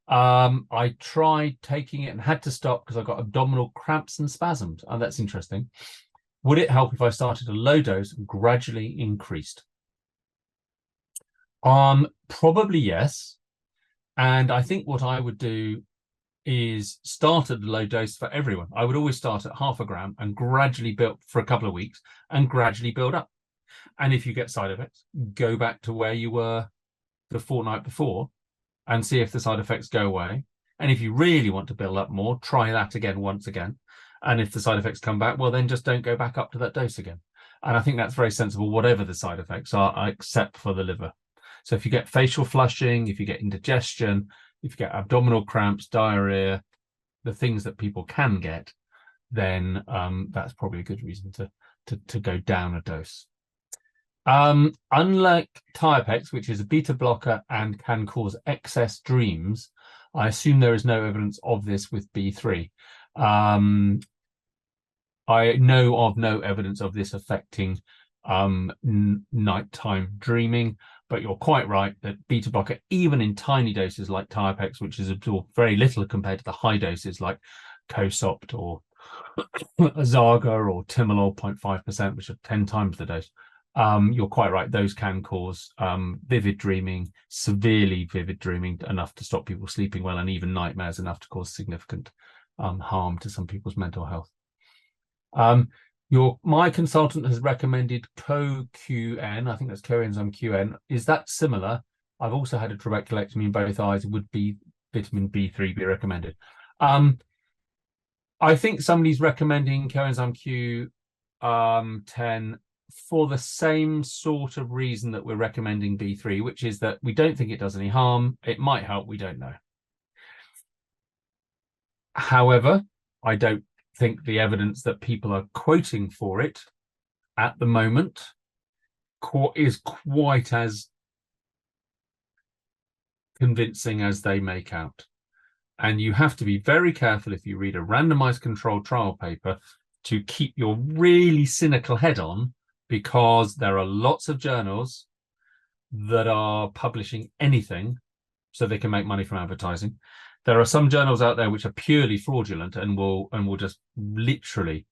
I tried taking it and had to stop because I got abdominal cramps and spasms. Oh, that's interesting. Would it help if I started a low dose and gradually increased? Probably yes. And I think what I would do is start at the low dose for everyone. I would always start at 0.5 gram and gradually build for a couple of weeks and gradually build up. And if you get side effects, go back to where you were the fortnight before and see if the side effects go away. And if you really want to build up more, try that again once again. And if the side effects come back, well, then just don't go back up to that dose again. And I think that's very sensible, whatever the side effects are, except for the liver. So if you get facial flushing, if you get indigestion, if you get abdominal cramps, diarrhea, the things that people can get, then that's probably a good reason to go down a dose. Unlike Tiapex, which is a beta blocker and can cause excess dreams, I assume there is no evidence of this with B3. I know of no evidence of this affecting nighttime dreaming, but you're quite right that beta blocker, even in tiny doses like Tiapex, which is absorbed very little compared to the high doses like Cosopt or Azaga or Timolol 0.5%, which are 10 times the dose. You're quite right. Those can cause vivid dreaming, severely vivid dreaming, enough to stop people sleeping well, and even nightmares enough to cause significant harm to some people's mental health. My consultant has recommended CoQN. I think that's coenzyme QN. Is that similar? I've also had a trabeculectomy in both eyes. Would be vitamin B3 be recommended? I think somebody's recommending coenzyme Q10 for the same sort of reason that we're recommending B3, which is that we don't think it does any harm. It might help, we don't know. However, I don't think the evidence that people are quoting for it at the moment is quite as convincing as they make out. And you have to be very careful if you read a randomized controlled trial paper to keep your really cynical head on, because there are lots of journals that are publishing anything so they can make money from advertising. There are some journals out there which are purely fraudulent and will just literally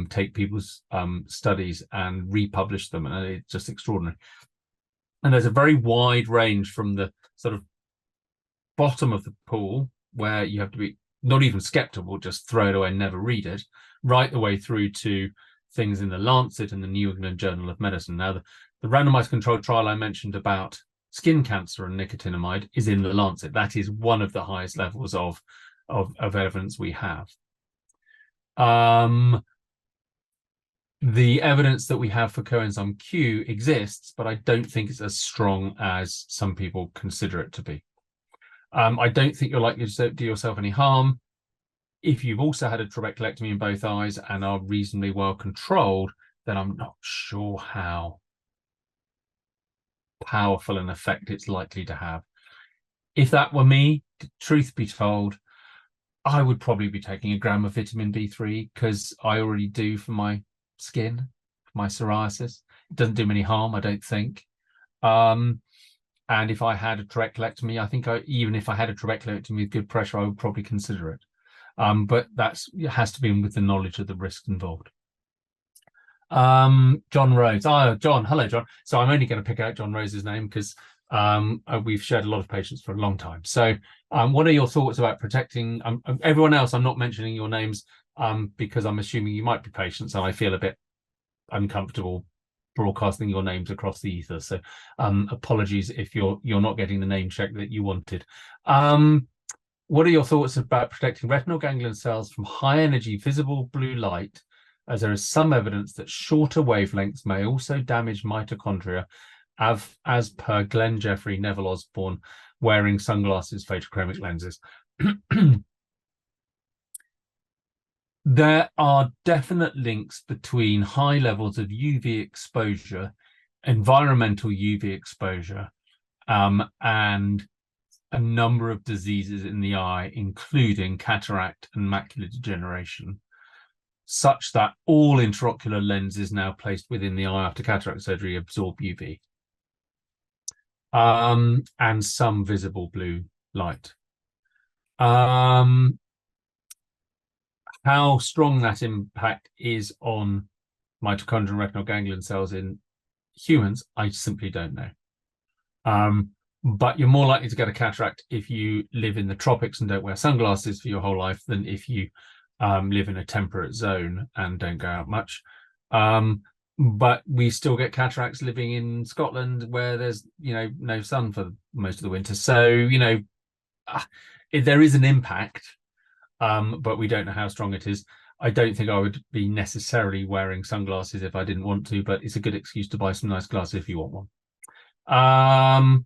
take people's studies and republish them, and it's just extraordinary. And there's a very wide range from the sort of bottom of the pool, where you have to be not even skeptical, just throw it away and never read it, right the way through to things in the Lancet and the New England Journal of Medicine. Now, the randomized controlled trial I mentioned about skin cancer and nicotinamide is in the Lancet. That is one of the highest levels of evidence we have. The evidence that we have for coenzyme Q exists, but I don't think it's as strong as some people consider it to be. I don't think you're likely to do yourself any harm. If you've also had a trabeculectomy in both eyes and are reasonably well controlled, then I'm not sure how powerful an effect it's likely to have. If that were me, truth be told, I would probably be taking a gram of vitamin B3, because I already do for my skin, for my psoriasis. It doesn't do me any harm, I don't think. And if I had a trabeculectomy, I think even if I had a trabeculectomy with good pressure, I would probably consider it. But it has to be with the knowledge of the risks involved. John Rose. Oh, John. Hello, John. So I'm only going to pick out John Rose's name because we've shared a lot of patients for a long time. So what are your thoughts about protecting everyone else? I'm not mentioning your names because I'm assuming you might be patients, and I feel a bit uncomfortable broadcasting your names across the ether. So apologies if you're not getting the name check that you wanted. What are your thoughts about protecting retinal ganglion cells from high energy visible blue light, as there is some evidence that shorter wavelengths may also damage mitochondria, as per Glenn Jeffrey, Neville Osborne, wearing sunglasses, photochromic lenses? There are definite links between high levels of UV exposure, environmental UV exposure, and a number of diseases in the eye, including cataract and macular degeneration, such that all intraocular lenses now placed within the eye after cataract surgery absorb UV, and some visible blue light. How strong that impact is on mitochondrial and retinal ganglion cells in humans, I simply don't know. But you're more likely to get a cataract if you live in the tropics and don't wear sunglasses for your whole life than if you live in a temperate zone and don't go out much. But we still get cataracts living in Scotland, where there's no sun for most of the winter. So there is an impact. But we don't know how strong it is. I don't think I would be necessarily wearing sunglasses if I didn't want to, but it's a good excuse to buy some nice glasses if you want one.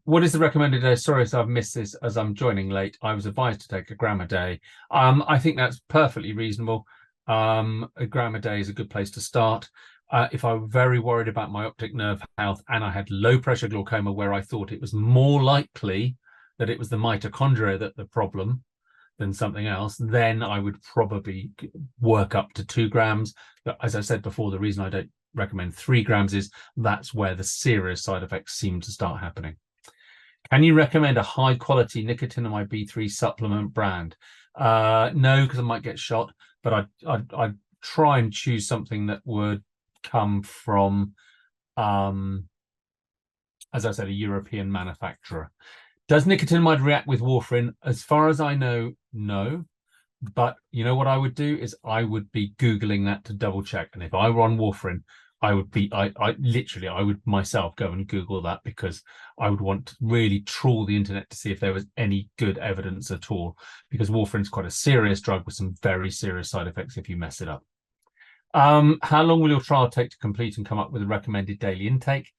What is the recommended dose? Sorry if I've missed this as I'm joining late. I was advised to take a gram a day. I think that's perfectly reasonable. A gram a day is a good place to start. If I were very worried about my optic nerve health and I had low pressure glaucoma, where I thought it was more likely that it was the mitochondria that the problem than something else, then I would probably work up to 2 grams. But as I said before, the reason I don't recommend 3 grams is that's where the serious side effects seem to start happening. Can you recommend a high quality nicotinamide B3 supplement brand? No, because I might get shot, but I'd try and choose something that would come from, as I said, a European manufacturer. Does nicotinamide react with warfarin? As far as I know, no. But you know what I would do is I would be Googling that to double check. And if I were on warfarin, I would myself go and Google that, because I would want to really trawl the internet to see if there was any good evidence at all, because warfarin is quite a serious drug with some very serious side effects if you mess it up. How long will your trial take to complete and come up with a recommended daily intake?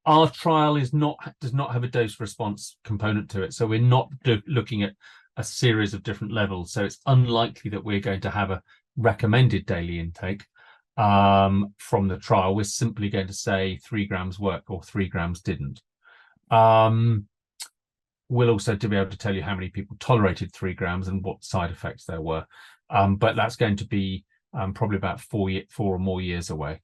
Our trial does not have a dose response component to it, so we're not looking at a series of different levels. So it's unlikely that we're going to have a recommended daily intake. from the trial. We're simply going to say 3 grams worked or 3 grams didn't. We'll also be able to tell you how many people tolerated 3 grams and what side effects there were. But that's going to be probably about 4 or more years away.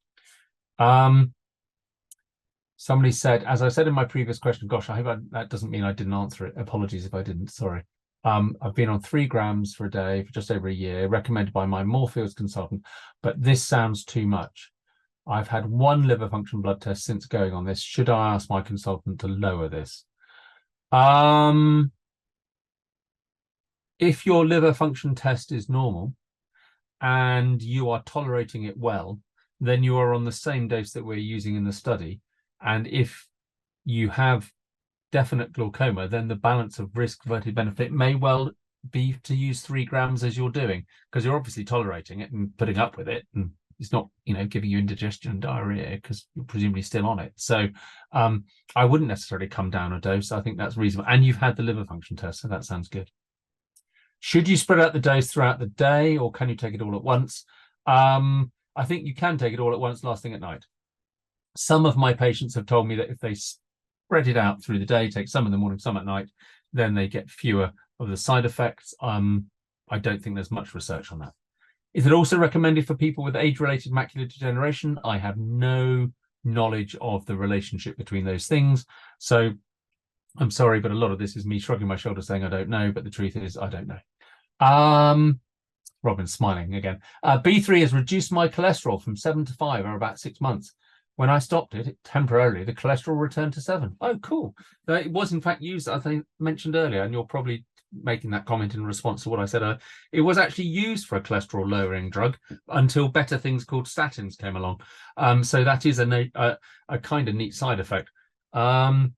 Somebody said, as I said in my previous question, gosh, I hope that doesn't mean I didn't answer it. Apologies if I didn't, sorry. I've been on 3 grams for a day for just over a year, recommended by my Moorfields consultant, but this sounds too much. I've had 1 liver function blood test since going on this. Should I ask my consultant to lower this? If your liver function test is normal and you are tolerating it well, then you are on the same dose that we're using in the study. And if you have definite glaucoma, then the balance of risk versus benefit may well be to use 3 grams as you're doing, because you're obviously tolerating it and putting up with it, and it's not, giving you indigestion and diarrhea because you're presumably still on it. So I wouldn't necessarily come down a dose. I think that's reasonable. And you've had the liver function test, so that sounds good. Should you spread out the dose throughout the day, or can you take it all at once? I think you can take it all at once last thing at night. Some of my patients have told me that if they spread it out through the day, take some in the morning, some at night, then they get fewer of the side effects. I don't think there's much research on that. Is it also recommended for people with age-related macular degeneration? I have no knowledge of the relationship between those things. So I'm sorry, but a lot of this is me shrugging my shoulders saying I don't know, but the truth is I don't know. Robin's smiling again. B3 has reduced my cholesterol from 7 to 5 over about 6 months. When I stopped it temporarily, the cholesterol returned to 7. Oh, cool. It was in fact used, I think, mentioned earlier, and you're probably making that comment in response to what I said. It was actually used for a cholesterol lowering drug until better things called statins came along. So that is a kind of neat side effect. Whilst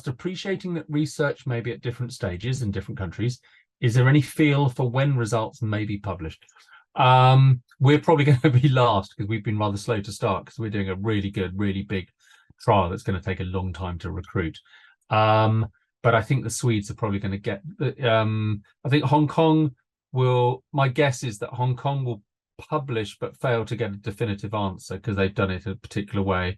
appreciating that research may be at different stages in different countries, is there any feel for when results may be published? We're probably going to be last because we've been rather slow to start, because we're doing a really good, really big trial that's going to take a long time to recruit. But I think the Swedes are probably going to get, I think Hong Kong will, my guess is that Hong Kong will publish but fail to get a definitive answer because they've done it a particular way.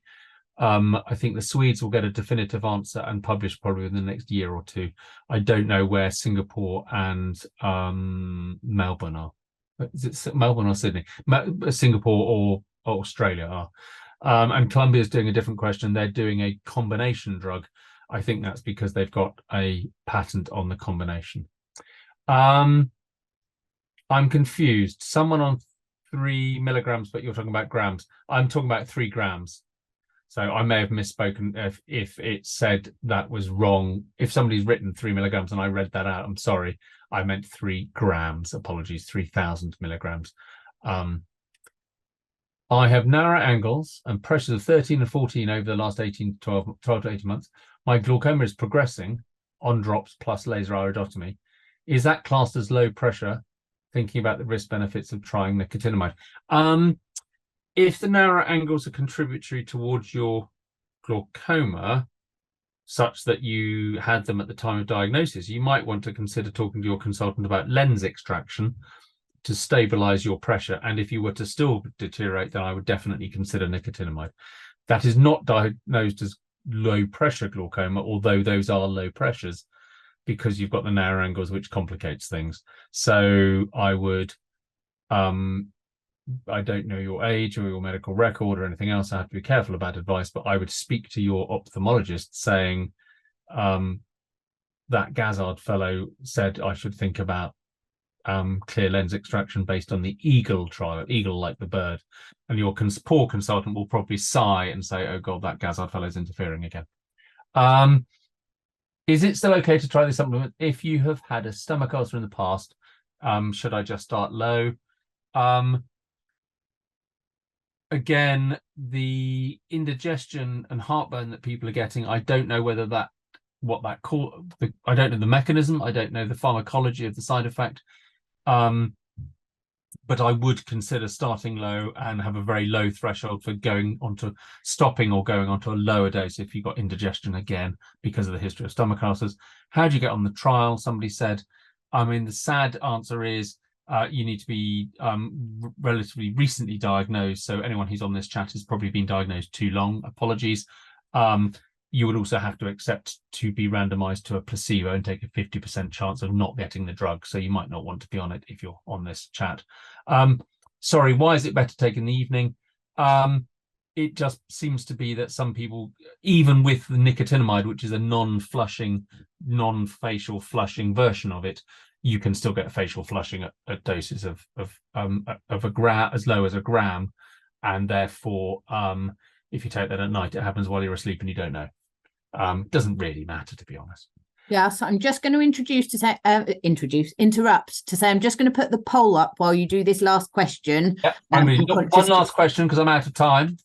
I think the Swedes will get a definitive answer and publish probably within the next year or 2. I don't know where Singapore and Melbourne are. Is it Melbourne or Sydney? Singapore or Australia are. And Colombia is doing a different question. They're doing a combination drug. I think that's because they've got a patent on the combination. I'm confused. Someone on 3 milligrams, but you're talking about grams. I'm talking about 3 grams. So I may have misspoken if it said that was wrong. If somebody's written 3 milligrams and I read that out, I'm sorry. I meant 3 grams. Apologies, 3,000 milligrams. I have narrow angles and pressures of 13 and 14 over the last 12 to 18 months. My glaucoma is progressing on drops plus laser iridotomy. Is that classed as low pressure? Thinking about the risk benefits of trying nicotinamide. If the narrow angles are contributory towards your glaucoma, such that you had them at the time of diagnosis, you might want to consider talking to your consultant about lens extraction to stabilize your pressure. And if you were to still deteriorate, then I would definitely consider nicotinamide. That is not diagnosed as low pressure glaucoma, although those are low pressures, because you've got the narrow angles, which complicates things. So I would, I don't know your age or your medical record or anything else. I have to be careful about advice, but I would speak to your ophthalmologist saying, that Gazzard fellow said I should think about clear lens extraction based on the eagle trial, eagle like the bird. And your poor consultant will probably sigh and say, oh God, that Gazzard fellow's interfering again. Is it still okay to try this supplement if you have had a stomach ulcer in the past? Should I just start low? Again, the indigestion and heartburn that people are getting, I don't know whether that, I don't know the mechanism, I don't know the pharmacology of the side effect, but I would consider starting low and have a very low threshold for going onto stopping or going onto a lower dose if you've got indigestion again because of the history of stomach ulcers. How do you get on the trial? Somebody said, I mean, the sad answer is you need to be relatively recently diagnosed. So anyone who's on this chat has probably been diagnosed too long. Apologies. You would also have to accept to be randomized to a placebo and take a 50% chance of not getting the drug. So you might not want to be on it if you're on this chat. Sorry, why is it better to take in the evening? It just seems to be that some people, even with the nicotinamide, which is a non-flushing, non-facial flushing version of it, you can still get facial flushing at doses of a gram, as low as a gram, and therefore, if you take that at night, it happens while you're asleep and you don't know. Doesn't really matter, to be honest. Yes, I'm just going to interrupt to say I'm just going to put the poll up while you do this last question. Yeah, I'm going to do one last question because I'm out of time.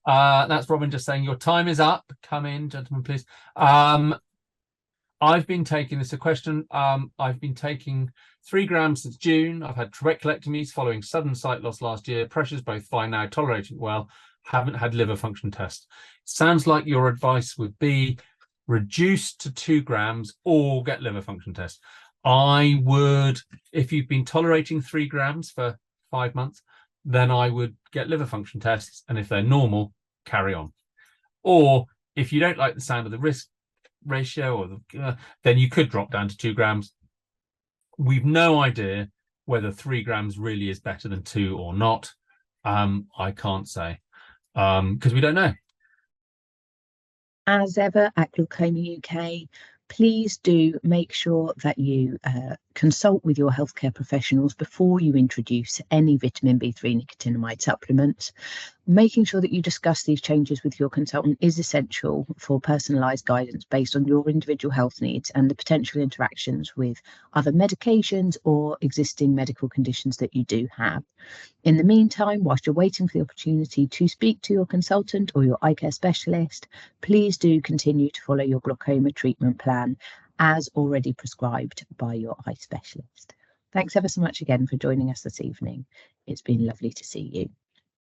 That's Robin just saying your time is up. Come in, gentlemen, please. I've been taking this a question. I've been taking 3 grams since June. I've had trabeculectomies following sudden sight loss last year. Pressure's both fine now, tolerating well. Haven't had liver function tests. Sounds like your advice would be reduce to 2 grams or get liver function tests. I would, if you've been tolerating 3 grams for 5 months, then I would get liver function tests, and if they're normal, carry on. Or if you don't like the sound of the risk ratio, or then you could drop down to 2 grams. We've no idea whether 3 grams really is better than 2 or not. I can't say because we don't know. As ever at Glaucoma UK, please do make sure that you consult with your healthcare professionals before you introduce any vitamin B3 nicotinamide supplements. Making sure that you discuss these changes with your consultant is essential for personalised guidance based on your individual health needs and the potential interactions with other medications or existing medical conditions that you do have. In the meantime, whilst you're waiting for the opportunity to speak to your consultant or your eye care specialist, please do continue to follow your glaucoma treatment plan as already prescribed by your eye specialist. Thanks ever so much again for joining us this evening. It's been lovely to see you.